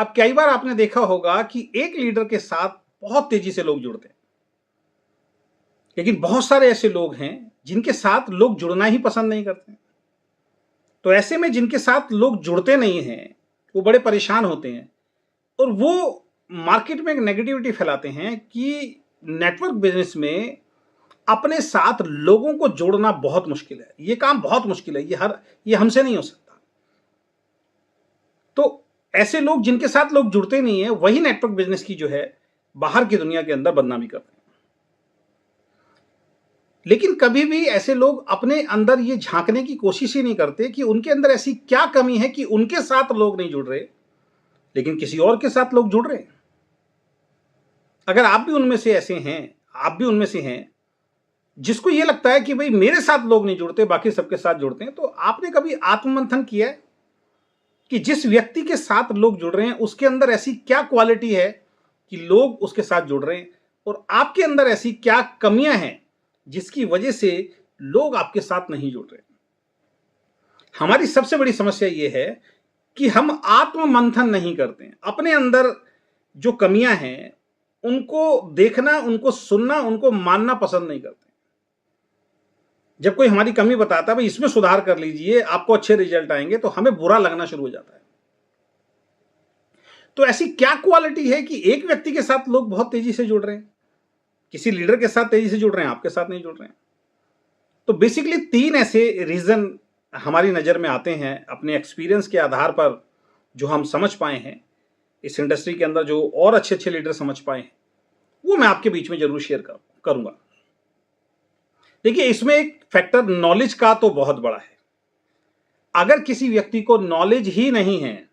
अब कई बार आपने देखा होगा कि एक लीडर के साथ बहुत तेजी से लोग जुड़ते हैं, लेकिन बहुत सारे ऐसे लोग हैं जिनके साथ लोग जुड़ना ही पसंद नहीं करते। तो ऐसे में जिनके साथ लोग जुड़ते नहीं हैं वो बड़े परेशान होते हैं और वो मार्केट में एक नेगेटिविटी फैलाते हैं कि नेटवर्क बिजनेस में अपने साथ लोगों को जोड़ना बहुत मुश्किल है, ये काम बहुत मुश्किल है, ये हमसे नहीं हो सकता। तो ऐसे लोग जिनके साथ लोग जुड़ते नहीं है वही नेटवर्क बिजनेस की जो है बाहर की दुनिया के अंदर बदनामी करते हैं। लेकिन कभी भी ऐसे लोग अपने अंदर ये झांकने की कोशिश ही नहीं करते कि उनके अंदर ऐसी क्या कमी है कि उनके साथ लोग नहीं जुड़ रहे लेकिन किसी और के साथ लोग जुड़ रहे हैं। अगर आप भी उनमें से ऐसे हैं, आप भी उनमें से हैं जिसको ये लगता है कि भाई मेरे साथ लोग नहीं जुड़ते बाकी सबके साथ जुड़ते हैं, तो आपने कभी आत्ममंथन किया है कि जिस व्यक्ति के साथ लोग जुड़ रहे हैं उसके अंदर ऐसी क्या क्वालिटी है कि लोग उसके साथ जुड़ रहे हैं और आपके अंदर ऐसी क्या कमियां हैं जिसकी वजह से लोग आपके साथ नहीं जुड़ रहे। हमारी सबसे बड़ी समस्या यह है कि हम आत्ममंथन नहीं करते हैं, अपने अंदर जो कमियां हैं उनको देखना, उनको सुनना, उनको मानना पसंद नहीं करते। जब कोई हमारी कमी बताता है भाई इसमें सुधार कर लीजिए आपको अच्छे रिजल्ट आएंगे, तो हमें बुरा लगना शुरू हो जाता है। तो ऐसी क्या क्वालिटी है कि एक व्यक्ति के साथ लोग बहुत तेजी से जुड़ रहे हैं, किसी लीडर के साथ तेजी से जुड़ रहे हैं, आपके साथ नहीं जुड़ रहे हैं? तो बेसिकली 3 ऐसे रीजन हमारी नजर में आते हैं अपने एक्सपीरियंस के आधार पर, जो हम समझ पाए हैं इस इंडस्ट्री के अंदर, जो और अच्छे अच्छे लीडर समझ पाए हैं, वो मैं आपके बीच में जरूर शेयर करूंगा। देखिए, इसमें एक फैक्टर नॉलेज का तो बहुत बड़ा है। अगर किसी व्यक्ति को नॉलेज ही नहीं है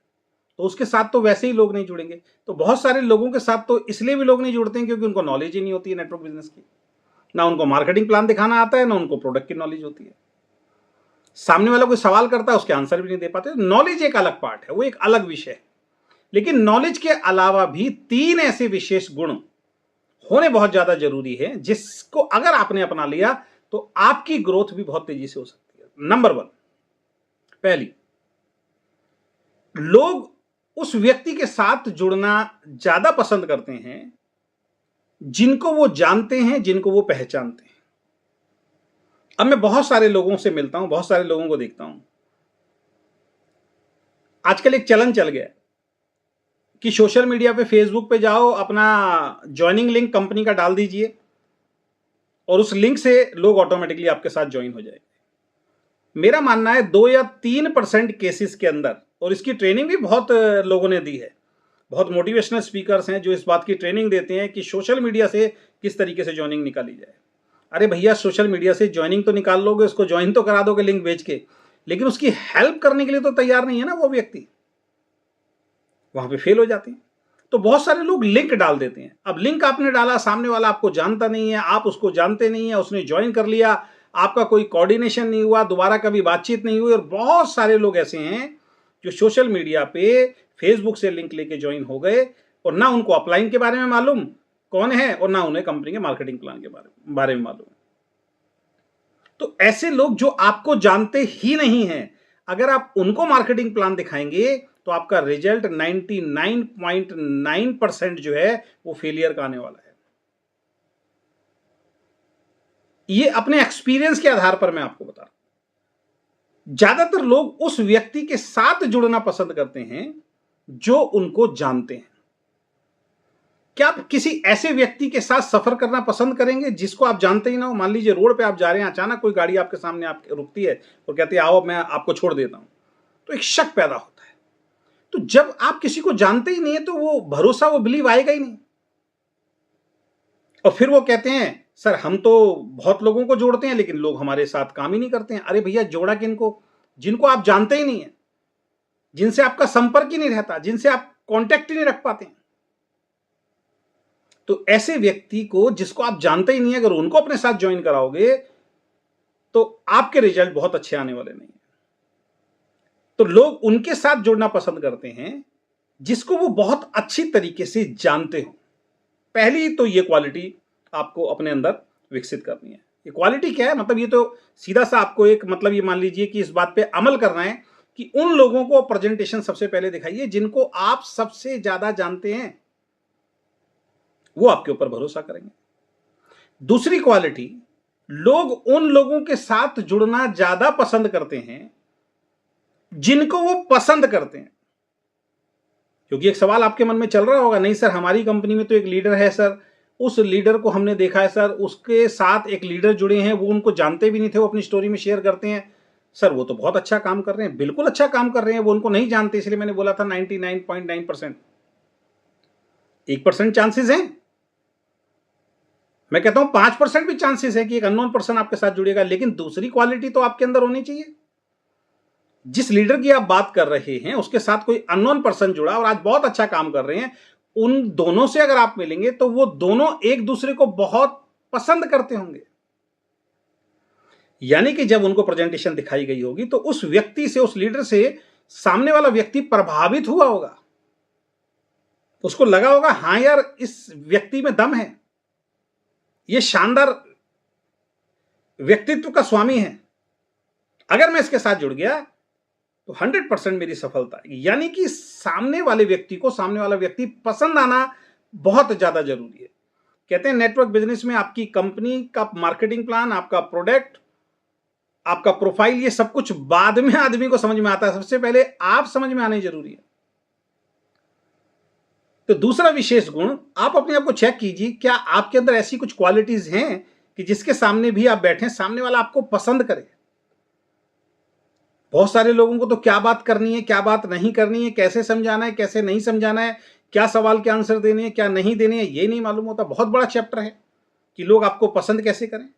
तो उसके साथ तो वैसे ही लोग नहीं जुड़ेंगे। तो बहुत सारे लोगों के साथ तो इसलिए भी लोग नहीं जुड़ते हैं क्योंकि उनको नॉलेज ही नहीं होती है नेटवर्क बिजनेस की। ना उनको मार्केटिंग प्लान दिखाना आता है, ना उनको प्रोडक्ट की नॉलेज होती है। सामने वाला कोई सवाल करता है उसके आंसर भी नहीं दे पाते। नॉलेज एक अलग पार्ट है, वो एक अलग विषय है। लेकिन नॉलेज के अलावा भी 3 ऐसे विशेष गुण होने बहुत ज्यादा जरूरी है जिसको अगर आपने अपना लिया तो आपकी ग्रोथ भी बहुत तेजी से हो सकती है। नंबर 1, पहली, लोग उस व्यक्ति के साथ जुड़ना ज्यादा पसंद करते हैं जिनको वो जानते हैं, जिनको वो पहचानते हैं। अब मैं बहुत सारे लोगों से मिलता हूं, बहुत सारे लोगों को देखता हूं। आजकल एक चलन चल गया कि सोशल मीडिया पे, फेसबुक पे जाओ, अपना ज्वाइनिंग लिंक कंपनी का डाल दीजिए और उस लिंक से लोग ऑटोमेटिकली आपके साथ ज्वाइन हो जाएंगे। मेरा मानना है 2 या 3% केसेस के अंदर, और इसकी ट्रेनिंग भी बहुत लोगों ने दी है, बहुत मोटिवेशनल स्पीकर्स हैं जो इस बात की ट्रेनिंग देते हैं कि सोशल मीडिया से किस तरीके से ज्वाइनिंग निकाली जाए। अरे भैया, सोशल मीडिया से ज्वाइनिंग तो निकाल लोगे, उसको ज्वाइन तो करा दोगे लिंक भेज के, लेकिन उसकी हेल्प करने के लिए तो तैयार नहीं है ना वो व्यक्ति, वहां पे फेल हो जाते हैं। तो बहुत सारे लोग लिंक डाल देते हैं। अब लिंक आपने डाला, सामने वाला आपको जानता नहीं है, आप उसको जानते नहीं है, उसने ज्वाइन कर लिया, आपका कोई कोऑर्डिनेशन नहीं हुआ, दोबारा कभी बातचीत नहीं हुई। और बहुत सारे लोग ऐसे हैं जो सोशल मीडिया पे, फेसबुक से लिंक लेके ज्वाइन हो गए और ना उनको अपलाइन के बारे में मालूम कौन है और ना उन्हें कंपनी के मार्केटिंग प्लान के बारे में मालूम। तो ऐसे लोग जो आपको जानते ही नहीं हैं, अगर आप उनको मार्केटिंग प्लान दिखाएंगे तो आपका रिजल्ट 99.9% जो है वो फेलियर का आने वाला है। ये अपने एक्सपीरियंस के आधार पर मैं आपको बता रहा हूं। ज्यादातर लोग उस व्यक्ति के साथ जुड़ना पसंद करते हैं जो उनको जानते हैं। क्या आप किसी ऐसे व्यक्ति के साथ सफर करना पसंद करेंगे जिसको आप जानते ही ना हो? मान लीजिए रोड पे आप जा रहे हैं, अचानक कोई गाड़ी आपके सामने आपके रुकती है और कहती है आओ मैं आपको छोड़ देता हूं, तो एक शक पैदा होता है। तो जब आप किसी को जानते ही नहीं है तो वो भरोसा, वो बिलीव आएगा ही नहीं। और फिर वो कहते हैं सर हम तो बहुत लोगों को जोड़ते हैं लेकिन लोग हमारे साथ काम ही नहीं करते हैं। अरे भैया, जोड़ा किनको? जिनको आप जानते ही नहीं है, जिनसे आपका संपर्क ही नहीं रहता, जिनसे आप कांटेक्ट ही नहीं रख पाते हैं। तो ऐसे व्यक्ति को, जिसको आप जानते ही नहीं है, अगर उनको अपने साथ ज्वाइन कराओगे तो आपके रिजल्ट बहुत अच्छे आने वाले नहीं है। तो लोग उनके साथ जुड़ना पसंद करते हैं जिसको वो बहुत अच्छी तरीके से जानते हो। पहली तो ये क्वालिटी आपको अपने अंदर विकसित करनी है। ये क्वालिटी क्या है? मतलब ये तो सीधा सा आपको एक, मतलब ये मान लीजिए कि इस बात पे अमल करना है कि उन लोगों को प्रेजेंटेशन सबसे पहले दिखाइए जिनको आप सबसे ज्यादा जानते हैं, वो आपके ऊपर भरोसा करेंगे। दूसरी क्वालिटी, लोग उन लोगों के साथ जुड़ना ज्यादा पसंद करते हैं जिनको वो पसंद करते हैं। क्योंकि एक सवाल आपके मन में चल रहा होगा, नहीं सर हमारी कंपनी में तो एक लीडर है सर, उस लीडर को हमने देखा है सर, उसके साथ एक लीडर जुड़े हैं, वो उनको जानते भी नहीं थे, वो अपनी स्टोरी में शेयर करते हैं, सर वो तो बहुत अच्छा काम कर रहे हैं। बिल्कुल अच्छा काम कर रहे हैं, वो उनको नहीं जानते, इसलिए मैंने बोला था 99.9%। 1% चांसेस हैं, मैं कहता हूं 5% भी चांसेस है कि एक अननोन पर्सन आपके साथ जुड़ेगा। लेकिन दूसरी क्वालिटी तो आपके अंदर होनी चाहिए। जिस लीडर की आप बात कर रहे हैं उसके साथ कोई अननोन पर्सन जुड़ा और आज बहुत अच्छा काम कर रहे हैं, उन दोनों से अगर आप मिलेंगे तो वो दोनों एक दूसरे को बहुत पसंद करते होंगे। यानी कि जब उनको प्रेजेंटेशन दिखाई गई होगी तो उस व्यक्ति से, उस लीडर से सामने वाला व्यक्ति प्रभावित हुआ होगा, उसको लगा होगा हां यार इस व्यक्ति में दम है, ये शानदार व्यक्तित्व का स्वामी है, अगर मैं इसके साथ जुड़ गया तो 100% मेरी सफलता। यानी कि सामने वाले व्यक्ति को, सामने वाला व्यक्ति पसंद आना बहुत ज्यादा जरूरी है। कहते हैं नेटवर्क बिजनेस में आपकी कंपनी का मार्केटिंग प्लान, आपका प्रोडक्ट, आपका प्रोफाइल, ये सब कुछ बाद में आदमी को समझ में आता है, सबसे पहले आप समझ में आने जरूरी है। तो दूसरा विशेष गुण, आप अपने आप को चेक कीजिए, क्या आपके अंदर ऐसी कुछ क्वालिटीज हैं कि जिसके सामने भी आप बैठे, सामने वाला आपको पसंद करे। बहुत सारे लोगों को तो क्या बात करनी है, क्या बात नहीं करनी है, कैसे समझाना है, कैसे नहीं समझाना है, क्या सवाल के आंसर देने हैं, क्या नहीं देने हैं, ये नहीं मालूम होता। बहुत बड़ा चैप्टर है कि लोग आपको पसंद कैसे करें।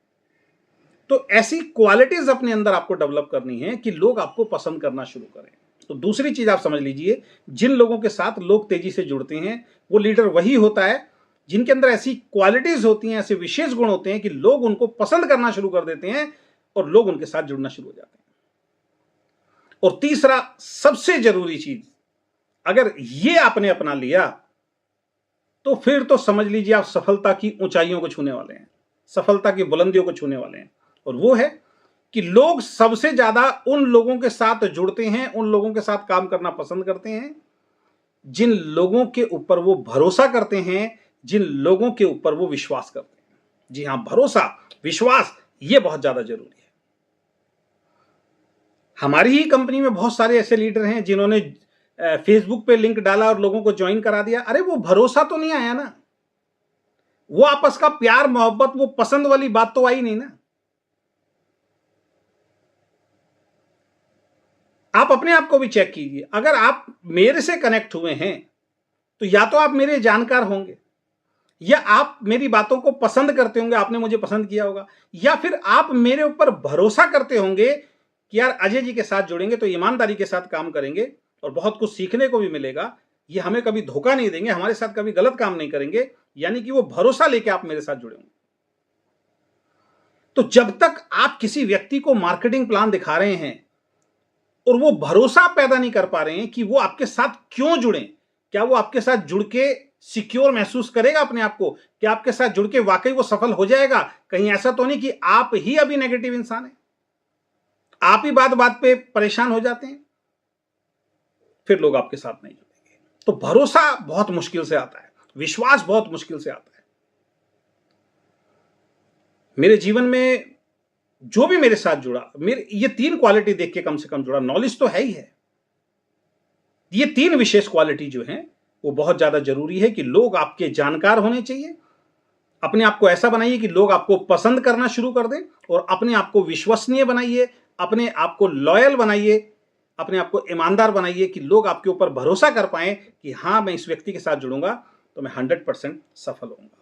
तो ऐसी क्वालिटीज अपने अंदर आपको डेवलप करनी है कि लोग आपको पसंद करना शुरू करें। तो दूसरी चीज आप समझ लीजिए, जिन लोगों के साथ लोग तेजी से जुड़ते हैं वो लीडर वही होता है जिनके अंदर ऐसी क्वालिटीज होती हैं, ऐसे विशेष गुण होते हैं कि लोग उनको पसंद करना शुरू कर देते हैं और लोग उनके साथ जुड़ना शुरू हो जाते हैं। और तीसरा सबसे जरूरी चीज, अगर ये आपने अपना लिया तो फिर तो समझ लीजिए आप सफलता की ऊंचाइयों को छूने वाले हैं, सफलता की बुलंदियों को छूने वाले हैं। और वो है कि लोग सबसे ज्यादा उन लोगों के साथ जुड़ते हैं, उन लोगों के साथ काम करना पसंद करते हैं जिन लोगों के ऊपर वो भरोसा करते हैं, जिन लोगों के ऊपर वो विश्वास करते हैं। जी हां, भरोसा, विश्वास, ये बहुत ज्यादा जरूरी है। हमारी ही कंपनी में बहुत सारे ऐसे लीडर हैं जिन्होंने फेसबुक पे लिंक डाला और लोगों को ज्वाइन करा दिया। अरे वो भरोसा तो नहीं आया ना, वो आपस का प्यार मोहब्बत, वो पसंद वाली बात तो आई नहीं ना। आप अपने आप को भी चेक कीजिए, अगर आप मेरे से कनेक्ट हुए हैं तो या तो आप मेरे जानकार होंगे, या आप मेरी बातों को पसंद करते होंगे, आपने मुझे पसंद किया होगा, या फिर आप मेरे ऊपर भरोसा करते होंगे कि यार अजय जी के साथ जुड़ेंगे तो ईमानदारी के साथ काम करेंगे और बहुत कुछ सीखने को भी मिलेगा, ये हमें कभी धोखा नहीं देंगे, हमारे साथ कभी गलत काम नहीं करेंगे। यानी कि वो भरोसा लेके आप मेरे साथ जुड़े होंगे। तो जब तक आप किसी व्यक्ति को मार्केटिंग प्लान दिखा रहे हैं और वो भरोसा पैदा नहीं कर पा रहे हैं कि वो आपके साथ क्यों जुड़े, क्या वो आपके साथ जुड़ के सिक्योर महसूस करेगा अपने आप को, क्या आपके साथ जुड़ के वाकई वो सफल हो जाएगा, कहीं ऐसा तो नहीं कि आप ही अभी नेगेटिव इंसान है, आप ही बात बात पे परेशान हो जाते हैं, फिर लोग आपके साथ नहीं जुड़ेंगे। तो भरोसा बहुत मुश्किल से आता है, विश्वास बहुत मुश्किल से आता है। मेरे जीवन में जो भी मेरे साथ जुड़ा, मेरे ये 3 क्वालिटी देख के कम से कम जुड़ा। नॉलेज तो है ही है, ये 3 विशेष क्वालिटी जो हैं वो बहुत ज्यादा जरूरी है कि लोग आपके जानकार होने चाहिए। अपने आप को ऐसा बनाइए कि लोग आपको पसंद करना शुरू कर दें, और अपने आप को विश्वसनीय बनाइए, अपने आप को लॉयल बनाइए, अपने आप को ईमानदार बनाइए कि लोग आपके ऊपर भरोसा कर पाएं कि हाँ मैं इस व्यक्ति के साथ जुड़ूंगा तो मैं 100% सफल होऊंगा।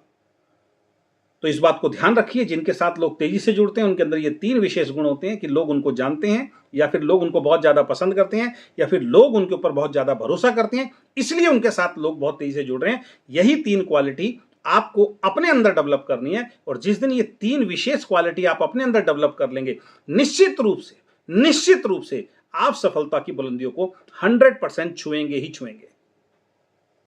तो इस बात को ध्यान रखिए, जिनके साथ लोग तेजी से जुड़ते हैं उनके अंदर ये 3 विशेष गुण होते हैं कि लोग उनको जानते हैं, या फिर लोग उनको बहुत ज्यादा पसंद करते हैं, या फिर लोग उनके ऊपर बहुत ज्यादा भरोसा करते हैं, इसलिए उनके साथ लोग बहुत तेजी से जुड़ रहे हैं। यही 3 क्वालिटी आपको अपने अंदर डेवलप करनी है, और जिस दिन ये 3 विशेष क्वालिटी आप अपने अंदर डेवलप कर लेंगे, निश्चित रूप से आप सफलता की बुलंदियों को 100% छुएंगे ही छुएंगे।